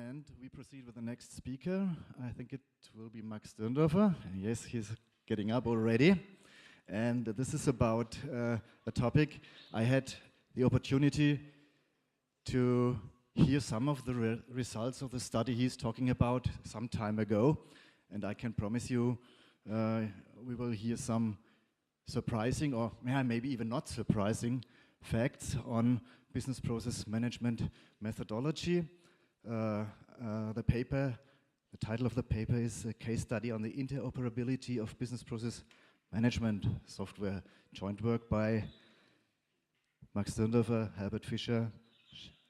And we proceed with the next speaker. I think it will be Max Dirndorfer. Yes, he's getting up already. And this is about a topic. I had the opportunity to hear some of the results of the study he's talking about some time ago. And I can promise you we will hear some surprising or maybe even not surprising facts on business process management methodology. The title of the paper is a case study on the interoperability of business process management software, joint work by Max Dirndorfer, Herbert, Fischer,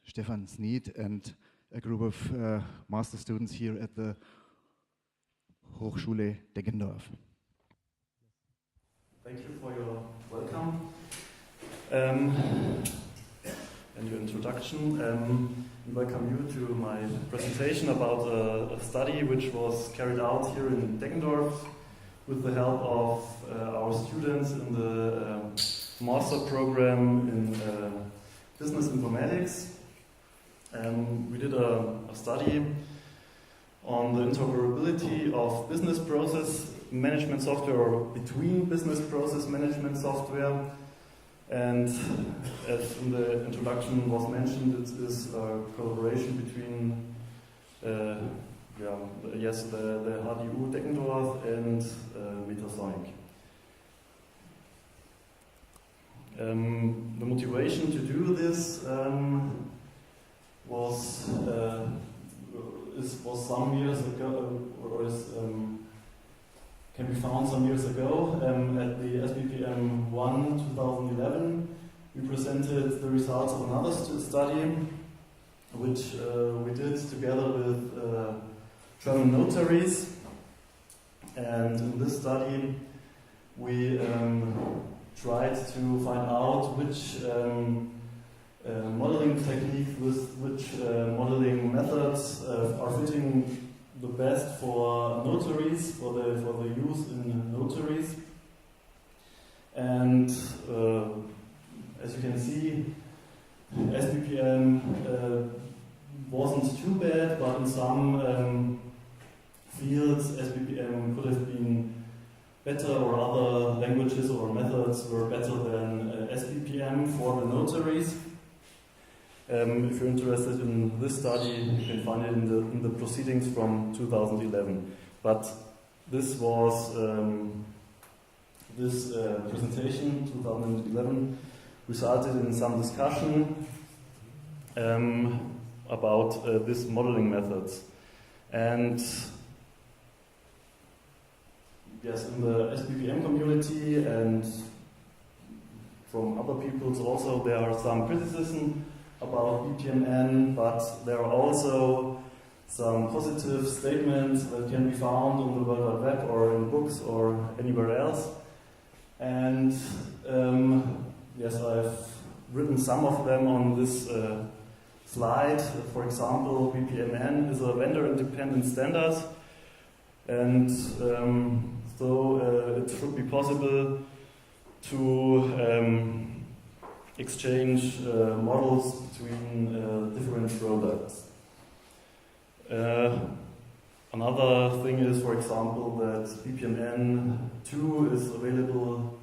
Stephan, Sneed, and a group of master students here at the Hochschule Deggendorf. Thank you for your welcome and your introduction. And welcome you to my presentation about a study which was carried out here in Deggendorf with the help of our students in the master program in business informatics. We did a study on the interoperability of business process management software or between business process management software. And as in the introduction was mentioned, it is a collaboration between the HDU Deggendorf and Metasonic. The motivation to do this was some years ago, can be found some years ago at the S-BPM 1 2011. We presented the results of another study which we did together with German notaries, and in this study we tried to find out which modeling technique with which modeling methods are fitting the best for notaries, for the use in notaries. And as you can see, S-BPM wasn't too bad, but in some fields S-BPM could have been better, or other languages or methods were better than S-BPM for the notaries. If you're interested in this study, you can find it in the proceedings from 2011. But this was this presentation, 2011, resulted in some discussion about these modeling methods. And yes, in the S-BPM community and from other peoples also, there are some criticism about BPMN, but there are also some positive statements that can be found on the World Wide Web or in books or anywhere else. And yes, I've written some of them on this slide. For example, BPMN is a vendor-independent standard, and so it should be possible to exchange models between different products. Another thing is, for example, that BPMN 2 is available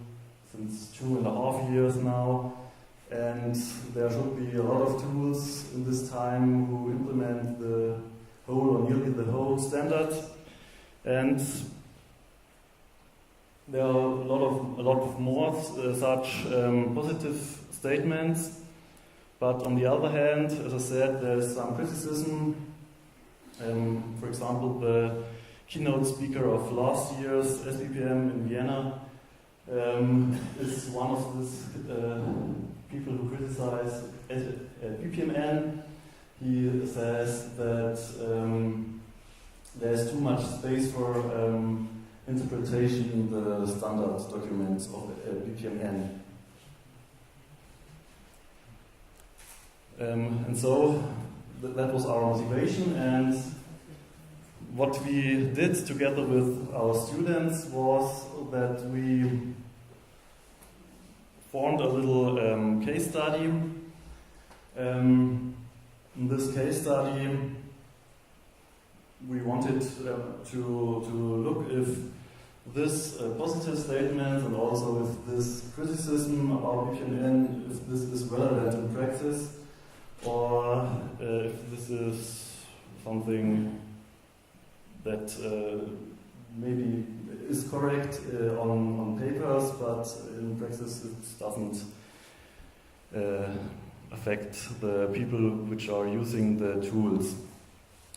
since 2.5 years now, and there should be a lot of tools in this time who implement the whole or nearly the whole standard. And there are a lot of more such positive statements, but on the other hand, as I said, there's some criticism. For example, the keynote speaker of last year's S-BPM in Vienna is one of these people who criticize BPMN. He says that there's too much space for interpretation in the standard documents of BPMN. And so that was our motivation, and what we did together with our students was that we formed a little case study. In this case study we wanted to look if this positive statement and also if this criticism about BPMN, if this is relevant in practice, or if this is something that maybe is correct on papers, but in practice it doesn't affect the people which are using the tools.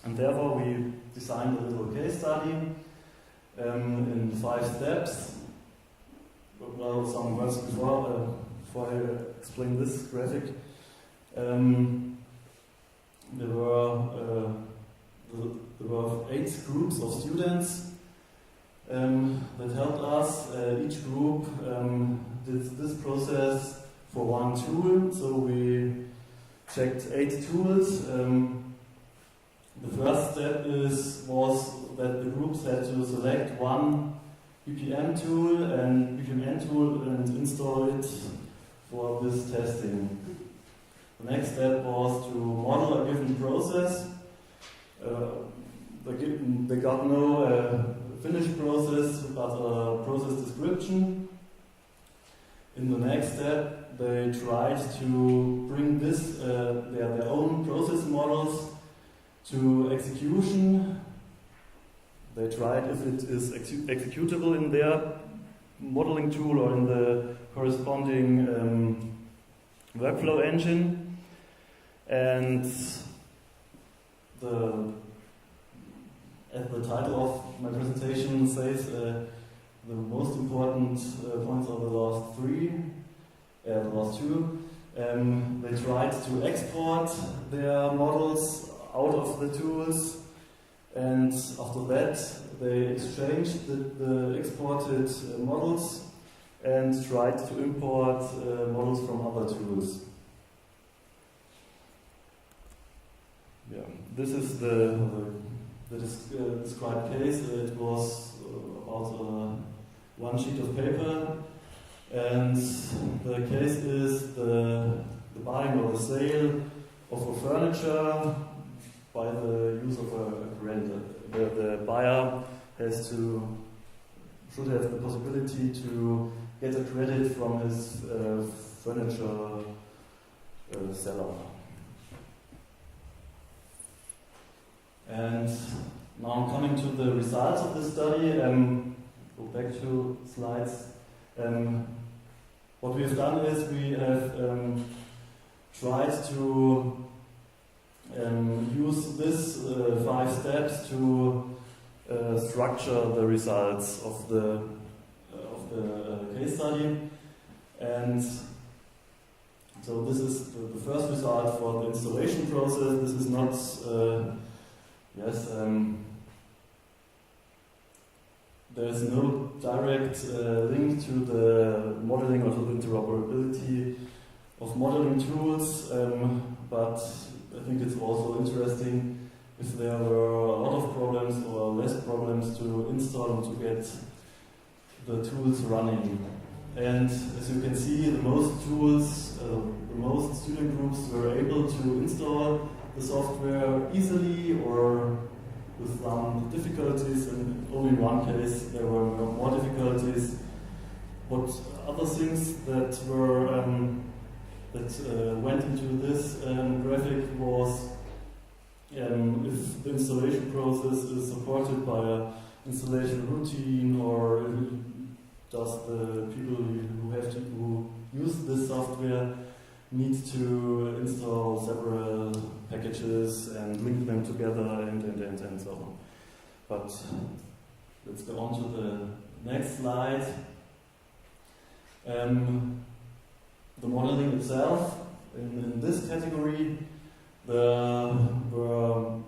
And therefore we designed a little case study in 5 steps. Well, some words before I explain this graphic. There were 8 groups of students that helped us. Each group did this process for one tool, so we checked 8 tools. The first step was that the groups had to select one BPM tool and BPMN tool and install it for this testing. The next step was to model a given process. They got no finished process, but a process description. In the next step, they tried to bring this, their own process models to execution. They tried if it is executable in their modeling tool or in the corresponding workflow engine. And as the title of my presentation says, the most important points are the last 2. They tried to export their models out of the tools, and after that they exchanged the exported models and tried to import models from other tools. Yeah, this is the described case. It was about 1 sheet of paper, and the case is the buying or the sale of a furniture by the use of a credit. The buyer should have the possibility to get a credit from his furniture seller. And now I'm coming to the results of this study. Go back to slides. What we have done is we have tried to use this 5 steps to structure the results of the case study. And so this is the first result for the installation process. This is not there's no direct link to the modeling or to the interoperability of modeling tools, but I think it's also interesting if there were a lot of problems or less problems to install and to get the tools running. And as you can see, the most student groups were able to install the software easily or with some difficulties, and only in one case there were more difficulties. What other things that were went into this graphic was if the installation process is supported by an installation routine, or does the people who use this software need to install several packages and link them together and so on. But let's go on to the next slide. The modeling itself, in this category, there were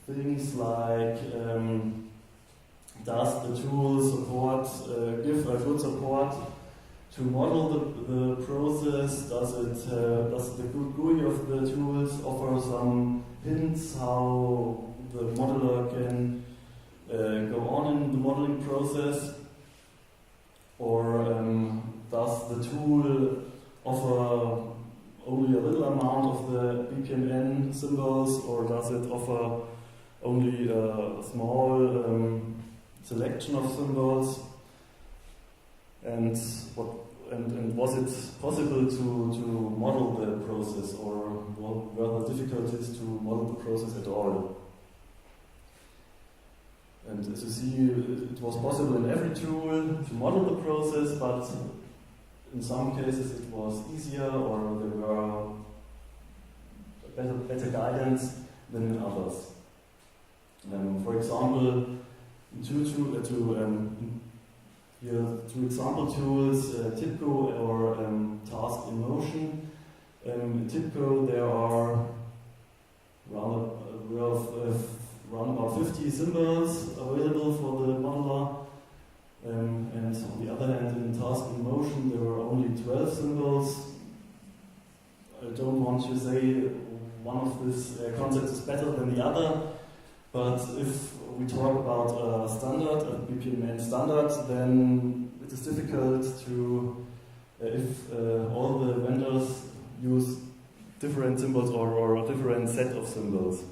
things like does the tool support, give a good support to model the process? Does the GUI of the tools offer some hints how the modeler can go on in the modeling process? Or does the tool offer only a little amount of the BPMN symbols, or does it offer only a small selection of symbols. And was it possible to model the process, or were there difficulties to model the process at all? And as you see, it was possible in every tool to model the process, but in some cases it was easier, or there were better guidance than in others. For example, two example tools, TIPCO or Task in Motion. In TIPCO there are around about 50 symbols available for the modeler, and on the other hand, in Task in Motion there were only 12 symbols. I don't want to say one of these concepts is better than the other, but if we talk about a standard, a BPMN standard, then it is difficult to, if all the vendors use different symbols or a different set of symbols.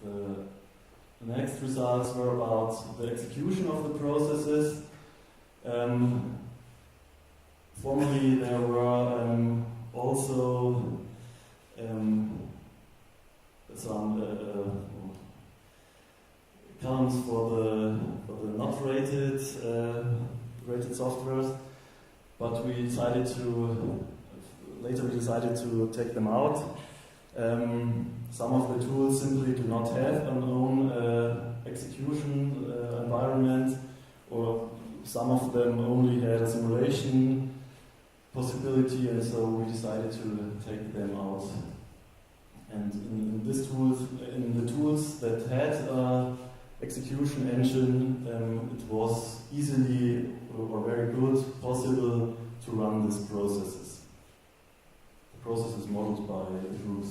The next results were about the execution of the processes. Formerly there were also some columns for the not rated softwares, but we decided to take them out. Some of the tools simply do not have an own execution environment, or some of them only had a simulation possibility, and so we decided to take them out. And in the tools that had an execution engine, it was easily or very good possible to run these processes. The process is modeled by the groups.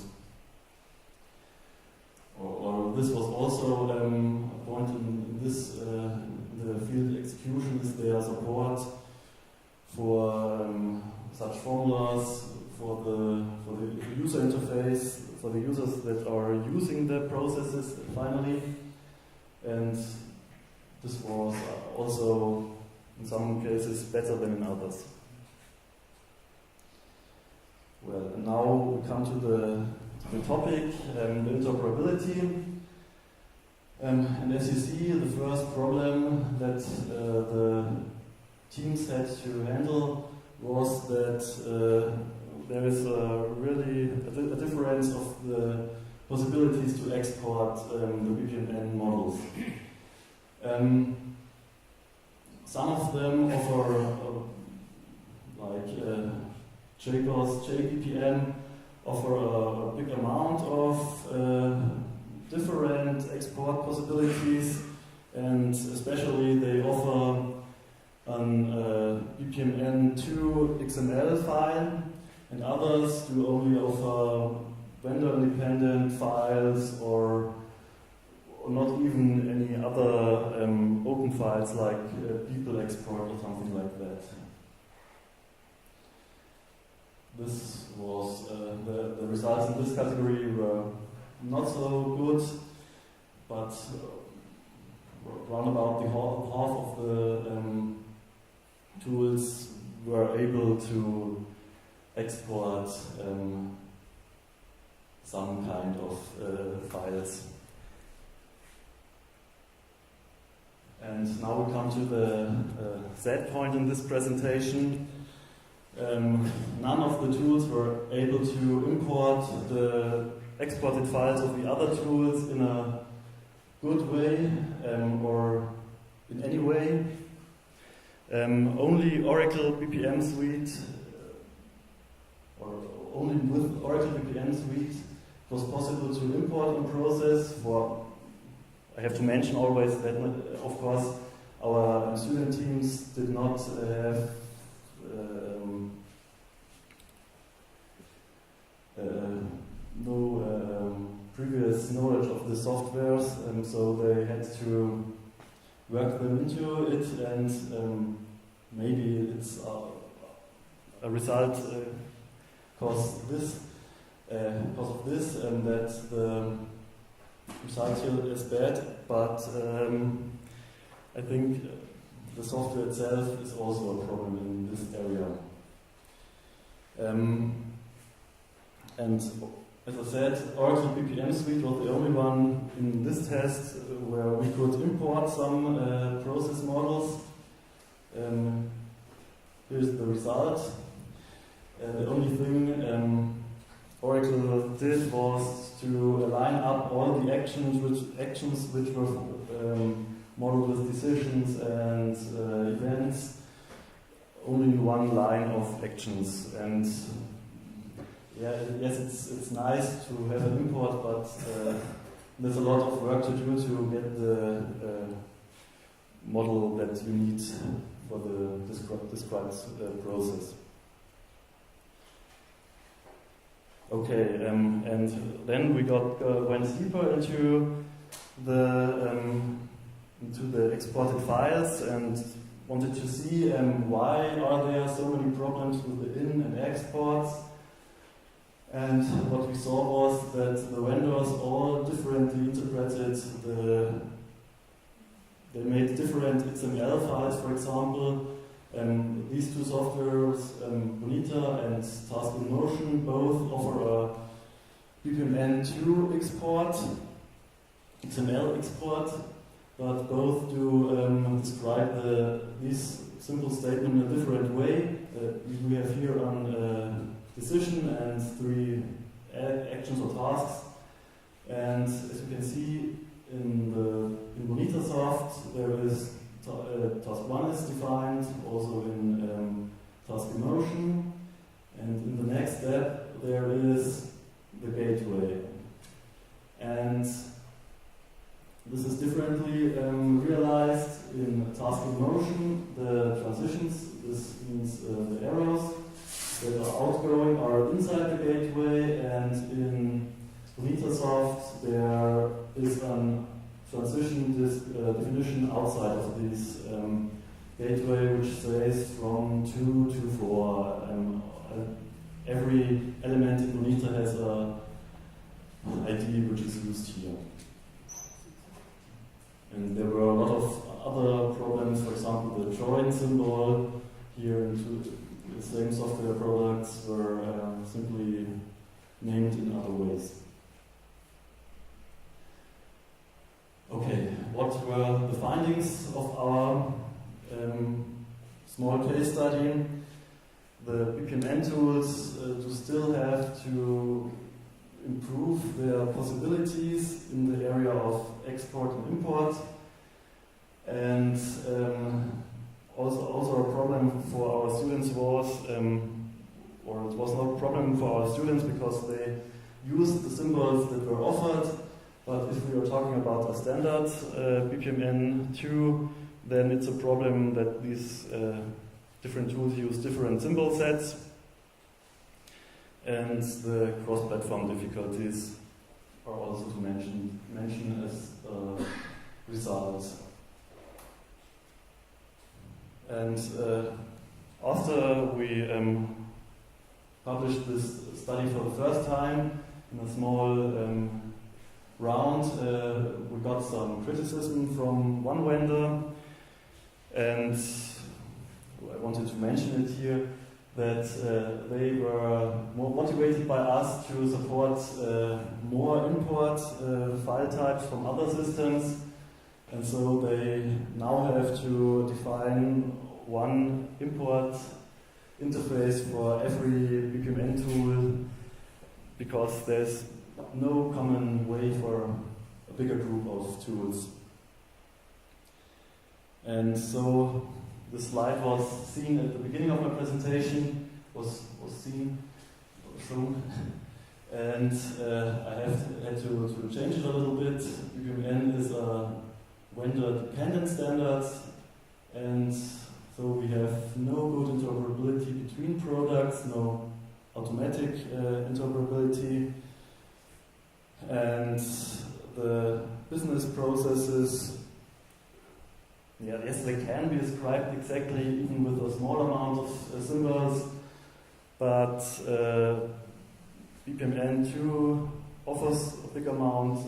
Or this was also a point in this the field execution is their support for such formulas for the user interface, for the users that are using the processes finally, and this was also in some cases better than in others. Well, and now we come to the topic, the interoperability. And as you see, the first problem that the teams had to handle was that there is really a difference of the possibilities to export the BPMN models. Some of them offer, like JBoss, S-BPM, offer a big amount of different export possibilities, and especially they offer an BPMN2 XML file, and others do only offer vendor-independent files or not even any other open files like people export or something like that. This was the results in this category were not so good, but around about the half of the tools were able to export some kind of files. And now we come to the sad point in this presentation. None of the tools were able to import the exported files of the other tools in a good way or in any way. Only Oracle BPM Suite, or only with Oracle BPM Suite, it was possible to import a process for. I have to mention always that, of course, our student teams did not have no previous knowledge of the softwares, and so they had to work them into it, and maybe it's a result caused this. because of this, and that the result here is bad, but I think the software itself is also a problem in this area. And as I said, Oracle BPM Suite was the only one in this test where we could import some process models. Here's the result. The only thing Oracle did was to line up all the actions which were modeled with decisions and events, only in one line of actions. And yeah, yes, it's nice to have an import, but there's a lot of work to do to get the model that you need for the described process. Okay, and then we went deeper into the exported files and wanted to see why are there so many problems with the in and exports. And what we saw was that the vendors all differently interpreted they made different XML files, for example. These two softwares, Bonita and Task in Motion, both offer a BPMN2 export, XML export, but both do describe this simple statement in a different way. We have here on decision and 3 actions or tasks. And as you can see in Bonitasoft, there is task 1 is defined, also in task in motion, and in the next step there is the gateway. And this is differently realized in task in motion. The transitions, this means the arrows that are outgoing are inside the gateway, and in Bonitasoft there is a transition definition outside of this gateway, which says from 2 to 4. Every element in Bonita has a ID which is used here. And there were a lot of other problems, for example, the join symbol here into the same software products were simply named in other ways. Okay, what were the findings of our small case study? The BPMN tools do still have to improve their possibilities in the area of export and import, and also a problem for our students was, or it was not a problem for our students because they used the symbols that were offered. But if we are talking about a standard BPMN2, then it's a problem that these different tools use different symbol sets, and the cross-platform difficulties are also to mention as a result. And after we published this study for the first time in a small round, we got some criticism from one vendor, and I wanted to mention it here, that they were more motivated by us to support more import file types from other systems, and so they now have to define one import interface for every BPMN tool, because there's no common way for a bigger group of tools. And so the slide was seen at the beginning of my presentation, was shown, and I had to change it a little bit. BPMN is a vendor-dependent standard, and so we have no good interoperability between products, no automatic interoperability, and the business processes, yes, they can be described exactly even with a small amount of symbols, but BPMN2 offers a big amount,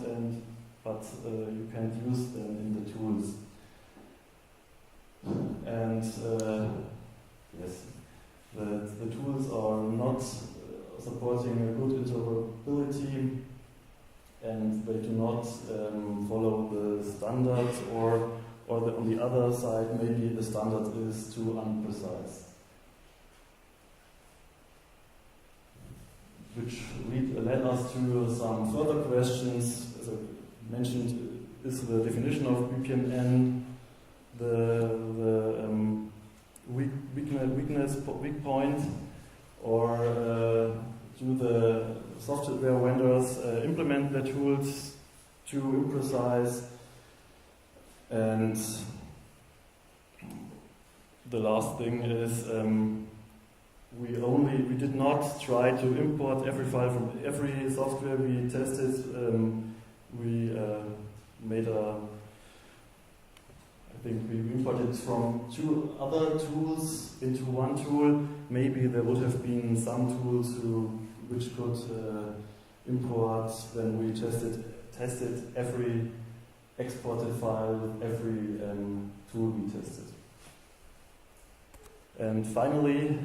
but you can't use them in the tools. And yes, the tools are not supporting a good interoperability, and they do not follow the standards, or on the other side, maybe the standard is too unprecise. Which led us to some further questions. As I mentioned, is the definition of BPMN the weak point, or do the software vendors implement their tools too imprecise? And the last thing is we did not try to import every file from every software we tested. We made I think we imported from 2 other tools into one tool. Maybe there would have been some tools which could import when we tested every exported file with every tool we tested. And finally,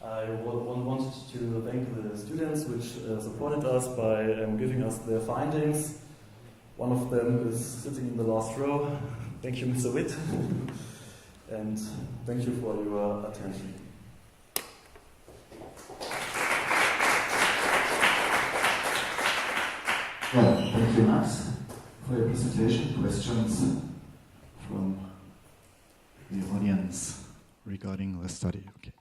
I wanted to thank the students which supported us by giving us their findings. One of them is sitting in the last row. Thank you, Mr. Witt. And thank you for your attention. Well, thank you, Max, for your presentation. Questions from the audience regarding the study? Okay.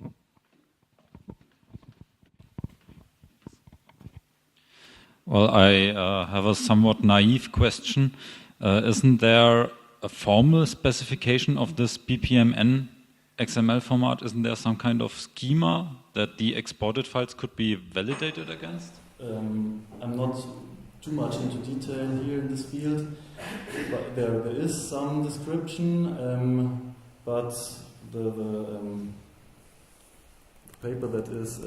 Well, I have a somewhat naive question. Isn't there a formal specification of this BPMN XML format? Isn't there some kind of schema that the exported files could be validated against? I'm not too much into detail here in this field, but there is some description, but the paper that is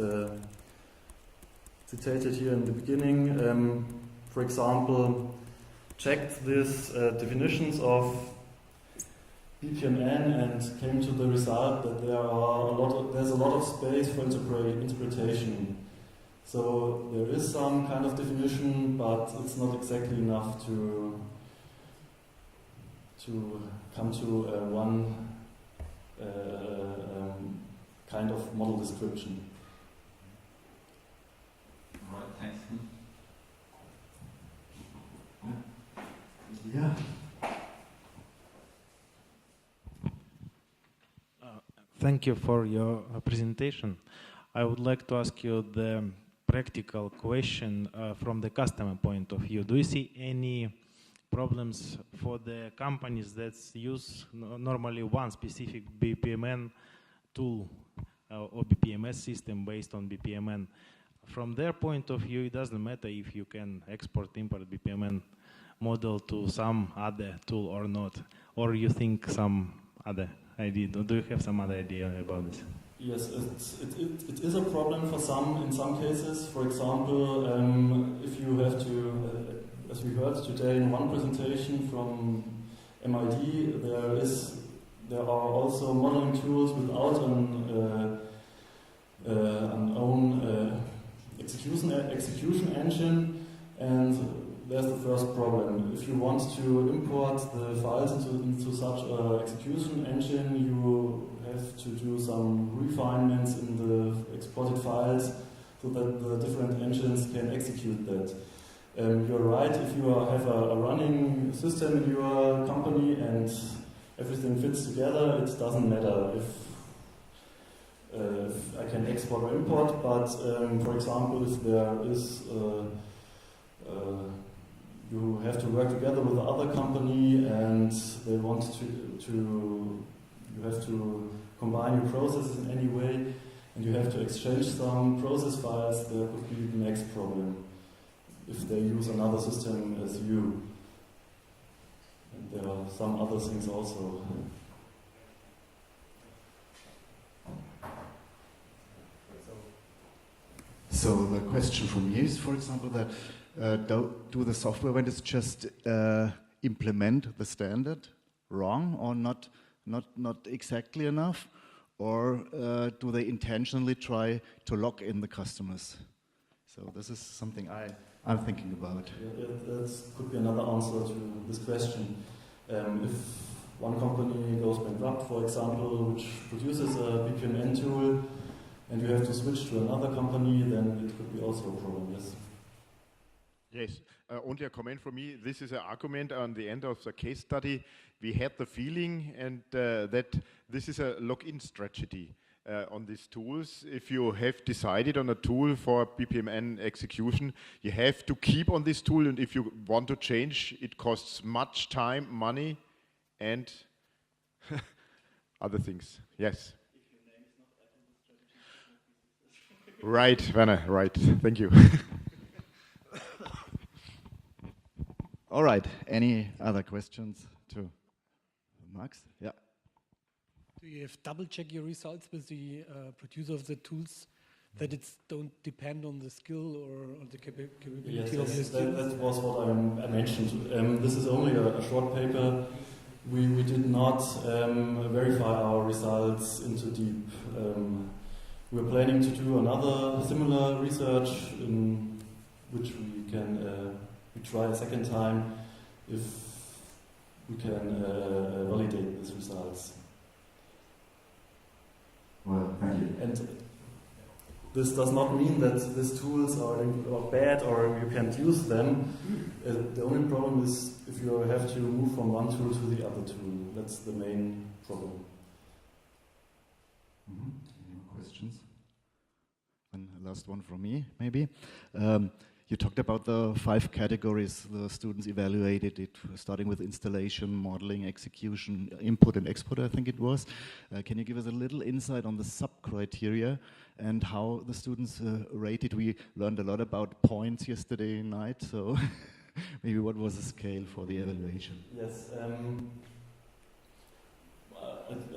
citated here in the beginning, for example, checked these definitions of BPMN and came to the result that there's a lot of space for interpretation. So there is some kind of definition, but it's not exactly enough to come to one kind of model description. All right, thanks. Yeah. Thank you for your presentation. I would like to ask you the practical question from the customer point of view. Do you see any problems for the companies that use normally one specific BPMN tool or BPMS system based on BPMN? From their point of view, it doesn't matter if you can export, import BPMN model to some other tool or not, or you think some other idea? Do you have some other idea about this? Yes, it is a problem for some in some cases. For example, if you have to, as we heard today in one presentation from MIT, there are also modeling tools without an own execution engine, and there's the first problem. If you want to import the files into such an execution engine, you have to do some refinements in the exported files so that the different engines can execute that. You're right, if you have a running system in your company and everything fits together, it doesn't matter if I can export or import, but for example, if there is you have to work together with the other company and they want you have to combine your processes in any way, and you have to exchange some process files, there could be the next problem if they use another system as you. And there are some other things also. So So the question from you is, for example, that do the software vendors just implement the standard wrong or not exactly enough, or do they intentionally try to lock in the customers? So this is something I'm thinking about. Yeah, that could be another answer to this question. If one company goes bankrupt, for example, which produces a BPMN tool, and you have to switch to another company, then it could be also a problem, yes. Yes, only a comment from me. This is an argument on the end of the case study. We had the feeling and that this is a lock-in strategy on these tools. If you have decided on a tool for BPMN execution, you have to keep on this tool, and if you want to change, it costs much time, money, and other things. Yes. Right, Werner, right. Thank you. All right. Any other questions to Max? Yeah. Do you have double-check your results with the producer of the tools, that it don't depend on the skill or on the capability Yes, of your students? that was what I mentioned. This is only a short paper. We did not verify our results into deep. We're planning to do another similar research in which we can we try a second time if we can validate these results. Well, thank you. And this does not mean that these tools are bad or you can't use them. The only problem is if you have to move from one tool to the other tool. That's the main problem. Mm-hmm. Any more questions? One last one from me, maybe. You talked about the 5 categories the students evaluated, it starting with installation, modeling, execution, input and export, I think it was. Can you give us a little insight on the sub-criteria and how the students rated? We learned a lot about points yesterday night, so maybe what was the scale for the evaluation? Yes,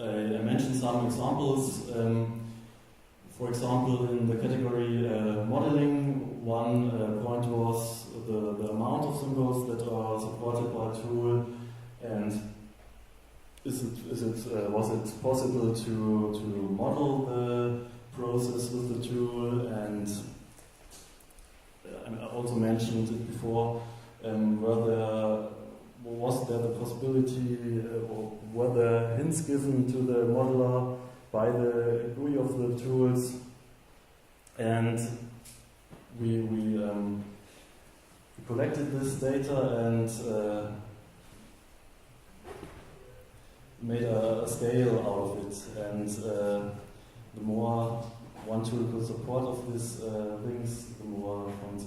I mentioned some examples. For example, in the category modeling, one point was the amount of symbols that are supported by a tool, and was it possible to model the process with the tool? And I also mentioned it before. Was there the possibility, or were there hints given to the modeler by the GUI of the tools? And we collected this data and made a scale out of it. And the more one tool could support of these things, the more points